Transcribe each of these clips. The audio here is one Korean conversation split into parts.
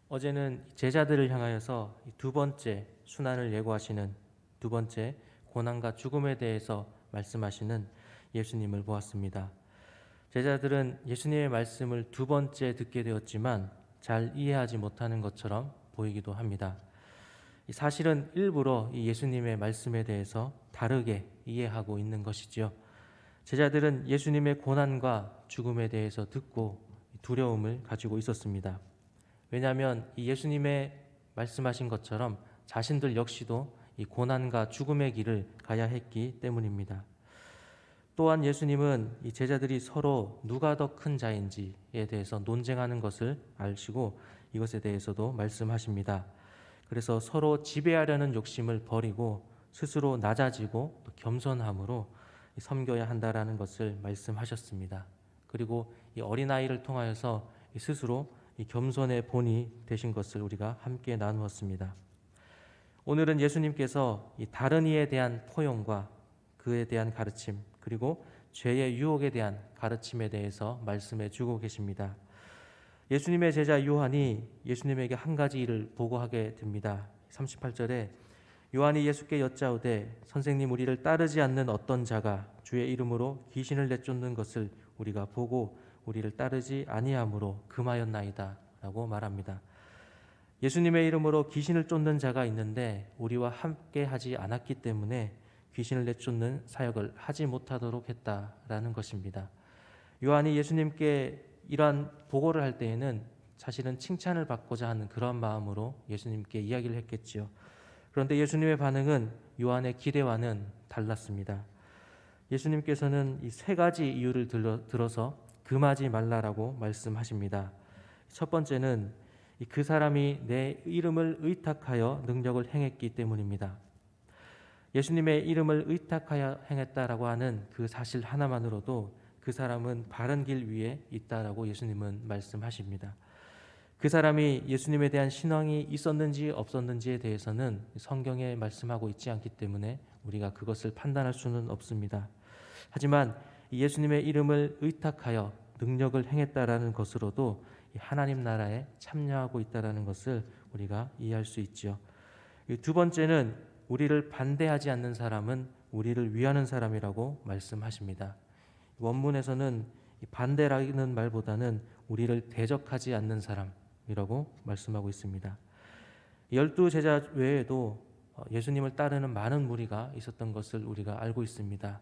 어제는 제자들을 향하여서 두 번째 순환을 예고하시는 두 번째 고난과 죽음에 대해서 말씀하시는 예수님을 보았습니다. 제자들은 예수님의 말씀을 두 번째 듣게 되었지만 잘 이해하지 못하는 것처럼 보이기도 합니다. 사실은 일부러 이 예수님의 말씀에 대해서 다르게 이해하고 있는 것이지요. 제자들은 예수님의 고난과 죽음에 대해서 듣고 두려움을 가지고 있었습니다. 왜냐하면 이 예수님의 말씀하신 것처럼 자신들 역시도 이 고난과 죽음의 길을 가야 했기 때문입니다. 또한 예수님은 이 제자들이 서로 누가 더 큰 자인지에 대해서 논쟁하는 것을 아시고 이것에 대해서도 말씀하십니다. 그래서 서로 지배하려는 욕심을 버리고 스스로 낮아지고 또 겸손함으로 섬겨야 한다라는 것을 말씀하셨습니다. 그리고 이 어린아이를 통하여서 스스로 이 겸손의 본이 되신 것을 우리가 함께 나누었습니다. 오늘은 예수님께서 이 다른 이에 대한 포용과 그에 대한 가르침, 그리고 죄의 유혹에 대한 가르침에 대해서 말씀해 주고 계십니다. 예수님의 제자 요한이 예수님에게 한 가지 일을 보고하게 됩니다. 38절에 요한이 예수께 여짜오되 선생님, 우리를 따르지 않는 어떤 자가 주의 이름으로 귀신을 내쫓는 것을 우리가 보고 우리를 따르지 아니하므로 금하였나이다 라고 말합니다. 예수님의 이름으로 귀신을 쫓는 자가 있는데 우리와 함께 하지 않았기 때문에 귀신을 내쫓는 사역을 하지 못하도록 했다라는 것입니다. 요한이 예수님께 이러한 보고를 할 때에는 사실은 칭찬을 받고자 하는 그런 마음으로 예수님께 이야기를 했겠지요. 그런데 예수님의 반응은 요한의 기대와는 달랐습니다. 예수님께서는 이 세 가지 이유를 들어서 금하지 말라라고 말씀하십니다. 첫 번째는 그 사람이 내 이름을 의탁하여 능력을 행했기 때문입니다. 예수님의 이름을 의탁하여 행했다라고 하는 그 사실 하나만으로도 그 사람은 바른 길 위에 있다라고 예수님은 말씀하십니다. 그 사람이 예수님에 대한 신앙이 있었는지 없었는지에 대해서는 성경에 말씀하고 있지 않기 때문에 우리가 그것을 판단할 수는 없습니다. 하지만 예수님의 이름을 의탁하여 능력을 행했다라는 것으로도 하나님 나라에 참여하고 있다라는 것을 우리가 이해할 수 있지요. 두 번째는 우리를 반대하지 않는 사람은 우리를 위하는 사람이라고 말씀하십니다. 원문에서는 반대라는 말보다는 우리를 대적하지 않는 사람이라고 말씀하고 있습니다. 12제자 외에도 예수님을 따르는 많은 무리가 있었던 것을 우리가 알고 있습니다.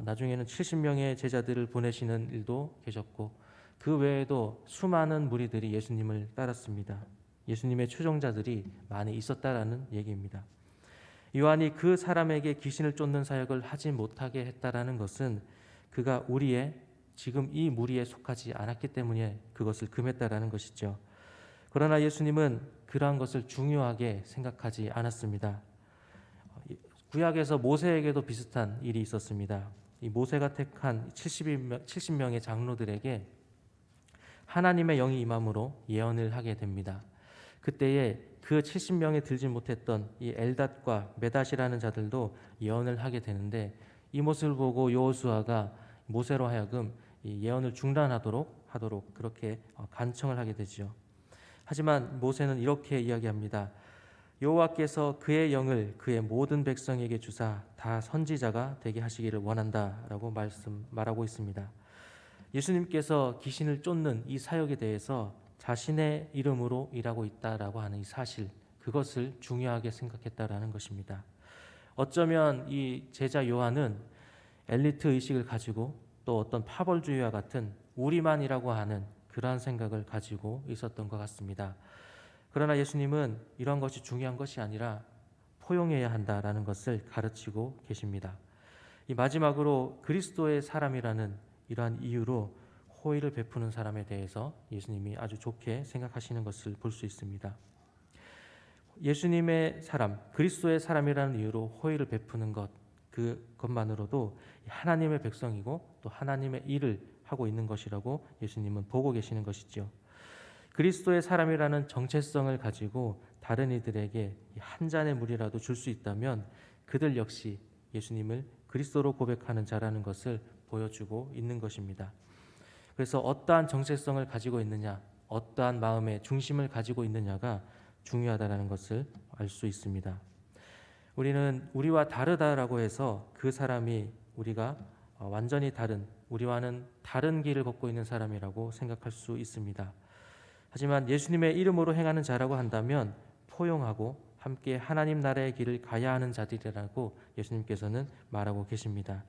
나중에는 70명의 제자들을 보내시는 일도 계셨고 그 외에도 수많은 무리들이 예수님을 따랐습니다. 예수님의 추종자들이 많이 있었다라는 얘기입니다. 요한이 그 사람에게 귀신을 쫓는 사역을 하지 못하게 했다라는 것은 그가 우리의 지금 이 무리에 속하지 않았기 때문에 그것을 금했다라는 것이죠. 그러나 예수님은 그러한 것을 중요하게 생각하지 않았습니다. 구약에서 모세에게도 비슷한 일이 있었습니다. 이 모세가 택한 70명의 장로들에게 하나님의 영이 임함으로 예언을 하게 됩니다. 그때에 그 70명에 들지 못했던 이 엘닷과 메닷이라는 자들도 예언을 하게 되는데 이 모습을 보고 여호수아가 모세로 하여금 이 예언을 중단하도록 그렇게 간청을 하게 되죠. 하지만 모세는 이렇게 이야기합니다. 여호와께서 그의 영을 그의 모든 백성에게 주사 다 선지자가 되게 하시기를 원한다라고 말하고 있습니다. 예수님께서 귀신을 쫓는 이 사역에 대해서 자신의 이름으로 일하고 있다라고 하는 이 사실, 그것을 중요하게 생각했다라는 것입니다. 어쩌면 이 제자 요한은 엘리트 의식을 가지고 또 어떤 파벌주의와 같은 우리만이라고 하는 그러한 생각을 가지고 있었던 것 같습니다. 그러나 예수님은 이런 것이 중요한 것이 아니라 포용해야 한다라는 것을 가르치고 계십니다. 이 마지막으로 그리스도의 사람이라는 이러한 이유로 호의를 베푸는 사람에 대해서 예수님이 아주 좋게 생각하시는 것을 볼 수 있습니다. 예수님의 사람, 그리스도의 사람이라는 이유로 호의를 베푸는 것, 그것만으로도 하나님의 백성이고 또 하나님의 일을 하고 있는 것이라고 예수님은 보고 계시는 것이죠. 그리스도의 사람이라는 정체성을 가지고 다른 이들에게 한 잔의 물이라도 줄 수 있다면 그들 역시 예수님을 그리스도로 고백하는 자라는 것을 보여주고 있는 것입니다. 그래서 어떠한 정체성을 가지고 있느냐, 어떠한 마음의 중심을 가지고 있느냐가 중요하다는 것을 알 수 있습니다. 우리는 우리와 다르다라고 해서 그 사람이 우리가 완전히 다른, 우리와는 다른 길을 걷고 있는 사람이라고 생각할 수 있습니다. 하지만 예수님의 이름으로 행하는 자라고 한다면 포용하고 함께 하나님 나라의 길을 가야 하는 자들이라고 예수님께서는 말하고 계십니다.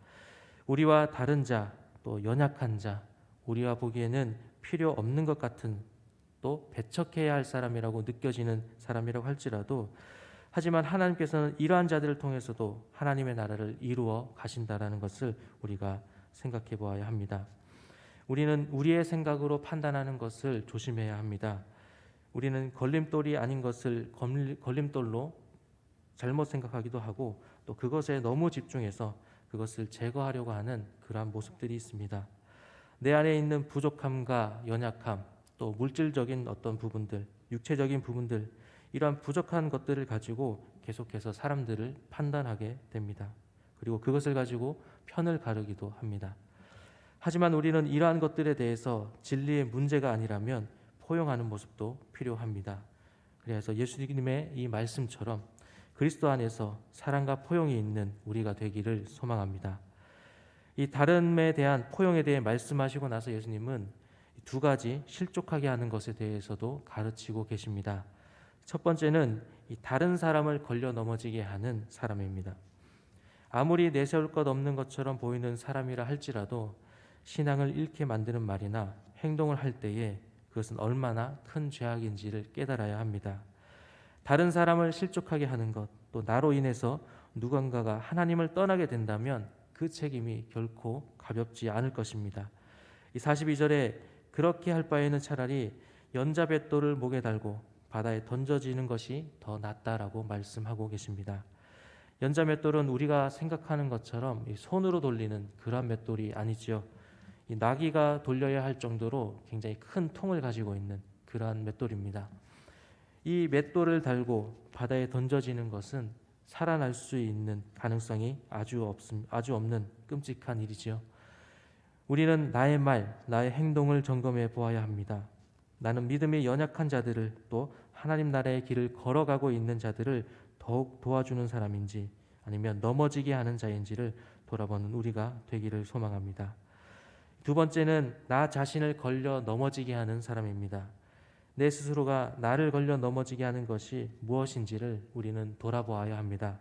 우리와 다른 자, 또 연약한 자, 우리와 보기에는 필요 없는 것 같은, 또 배척해야 할 사람이라고 느껴지는 사람이라고 할지라도, 하지만 하나님께서는 이러한 자들을 통해서도 하나님의 나라를 이루어 가신다라는 것을 우리가 생각해 보아야 합니다. 우리는 우리의 생각으로 판단하는 것을 조심해야 합니다. 우리는 걸림돌이 아닌 것을 걸림돌로 잘못 생각하기도 하고, 또 그것에 너무 집중해서 그것을 제거하려고 하는 그러한 모습들이 있습니다. 내 안에 있는 부족함과 연약함, 또 물질적인 어떤 부분들, 육체적인 부분들, 이러한 부족한 것들을 가지고 계속해서 사람들을 판단하게 됩니다. 그리고 그것을 가지고 편을 가르기도 합니다. 하지만 우리는 이러한 것들에 대해서 진리의 문제가 아니라면 포용하는 모습도 필요합니다. 그래서 예수님의 이 말씀처럼 그리스도 안에서 사랑과 포용이 있는 우리가 되기를 소망합니다. 이 다름에 대한 포용에 대해 말씀하시고 나서 예수님은 두 가지 실족하게 하는 것에 대해서도 가르치고 계십니다. 첫 번째는 이 다른 사람을 걸려 넘어지게 하는 사람입니다. 아무리 내세울 것 없는 것처럼 보이는 사람이라 할지라도 신앙을 잃게 만드는 말이나 행동을 할 때에 그것은 얼마나 큰 죄악인지를 깨달아야 합니다. 다른 사람을 실족하게 하는 것, 또 나로 인해서 누군가가 하나님을 떠나게 된다면 그 책임이 결코 가볍지 않을 것입니다. 이 42절에 그렇게 할 바에는 차라리 연자뱃돌을 목에 달고 바다에 던져지는 것이 더 낫다라고 말씀하고 계십니다. 연자맷돌은 우리가 생각하는 것처럼 손으로 돌리는 그런 맷돌이 아니죠. 이 나귀가 돌려야 할 정도로 굉장히 큰 통을 가지고 있는 그러한 맷돌입니다. 이 맷돌을 달고 바다에 던져지는 것은 살아날 수 있는 가능성이 아주 없는 끔찍한 일이지요. 우리는 나의 말, 나의 행동을 점검해 보아야 합니다. 나는 믿음이 연약한 자들을, 또 하나님 나라의 길을 걸어가고 있는 자들을 더욱 도와주는 사람인지 아니면 넘어지게 하는 자인지를 돌아보는 우리가 되기를 소망합니다. 두 번째는 나 자신을 걸려 넘어지게 하는 사람입니다. 내 스스로가 나를 걸려 넘어지게 하는 것이 무엇인지를 우리는 돌아보아야 합니다.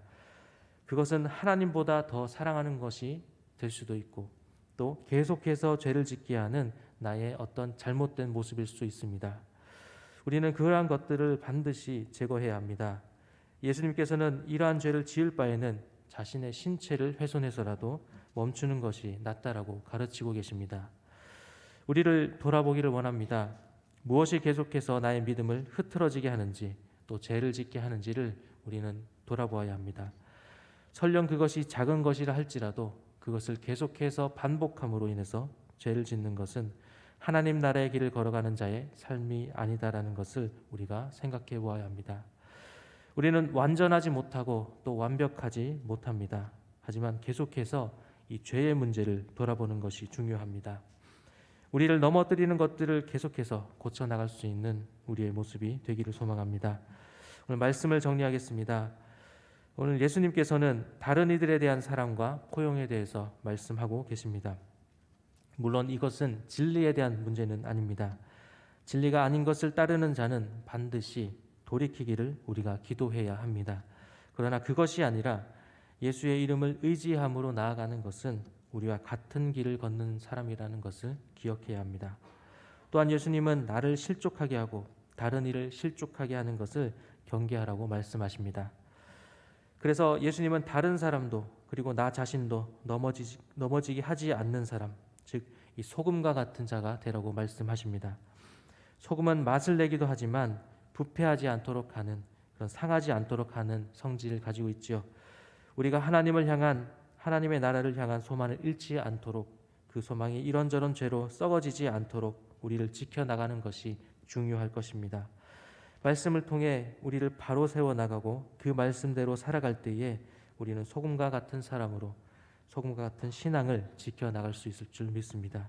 그것은 하나님보다 더 사랑하는 것이 될 수도 있고, 또 계속해서 죄를 짓게 하는 나의 어떤 잘못된 모습일 수 있습니다. 우리는 그러한 것들을 반드시 제거해야 합니다. 예수님께서는 이러한 죄를 지을 바에는 자신의 신체를 훼손해서라도 멈추는 것이 낫다라고 가르치고 계십니다. 우리를 돌아보기를 원합니다. 무엇이 계속해서 나의 믿음을 흐트러지게 하는지, 또 죄를 짓게 하는지를 우리는 돌아보아야 합니다. 설령 그것이 작은 것이라 할지라도 그것을 계속해서 반복함으로 인해서 죄를 짓는 것은 하나님 나라의 길을 걸어가는 자의 삶이 아니다라는 것을 우리가 생각해 보아야 합니다. 우리는 완전하지 못하고 또 완벽하지 못합니다. 하지만 계속해서 이 죄의 문제를 돌아보는 것이 중요합니다. 우리를 넘어뜨리는 것들을 계속해서 고쳐나갈 수 있는 우리의 모습이 되기를 소망합니다. 오늘 말씀을 정리하겠습니다. 오늘 예수님께서는 다른 이들에 대한 사랑과 포용에 대해서 말씀하고 계십니다. 물론 이것은 진리에 대한 문제는 아닙니다. 진리가 아닌 것을 따르는 자는 반드시 돌이키기를 우리가 기도해야 합니다. 그러나 그것이 아니라 예수의 이름을 의지함으로 나아가는 것은 우리와 같은 길을 걷는 사람이라는 것을 기억해야 합니다. 또한 예수님은 나를 실족하게 하고 다른 이를 실족하게 하는 것을 경계하라고 말씀하십니다. 그래서 예수님은 다른 사람도, 그리고 나 자신도 넘어지게 하지 않는 사람, 즉 이 소금과 같은 자가 되라고 말씀하십니다. 소금은 맛을 내기도 하지만 부패하지 않도록 하는, 그런 상하지 않도록 하는 성질을 가지고 있지요. 우리가 하나님을 향한, 하나님의 나라를 향한 소망을 잃지 않도록, 그 소망이 이런저런 죄로 썩어지지 않도록 우리를 지켜나가는 것이 중요할 것입니다. 말씀을 통해 우리를 바로 세워나가고 그 말씀대로 살아갈 때에 우리는 소금과 같은 사람으로, 소금과 같은 신앙을 지켜나갈 수 있을 줄 믿습니다.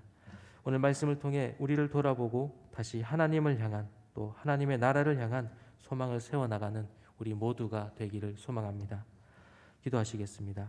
오늘 말씀을 통해 우리를 돌아보고 다시 하나님을 향한, 또 하나님의 나라를 향한 소망을 세워나가는 우리 모두가 되기를 소망합니다. 기도하시겠습니다.